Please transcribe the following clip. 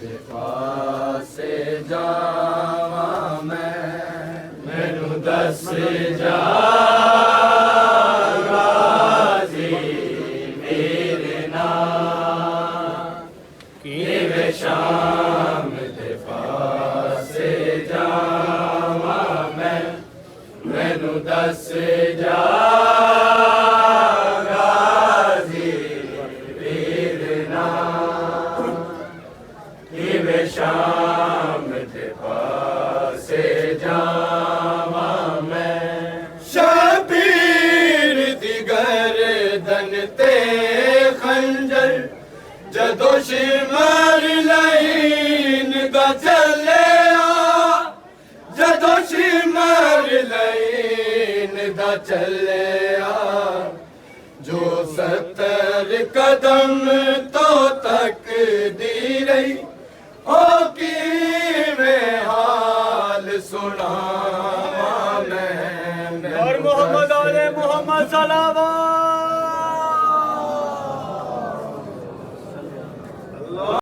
दे पासे जावां मैं, मैनू दस जा गाजी मेरे नाल, किवें शाम दे पासे जावां मैं, मैनू दस जा शाम दे पासे जावां मैं। शबीर दी गर्दन ते खंजर जदों शिमर लईन दा चलिया, जदों शिमर लईन दा चलिया, जो 70 कदम तो तक दी रही, ओ किवें हाल सुनावां मैं। और मोहम्मद आले मोहम्मद सलावत।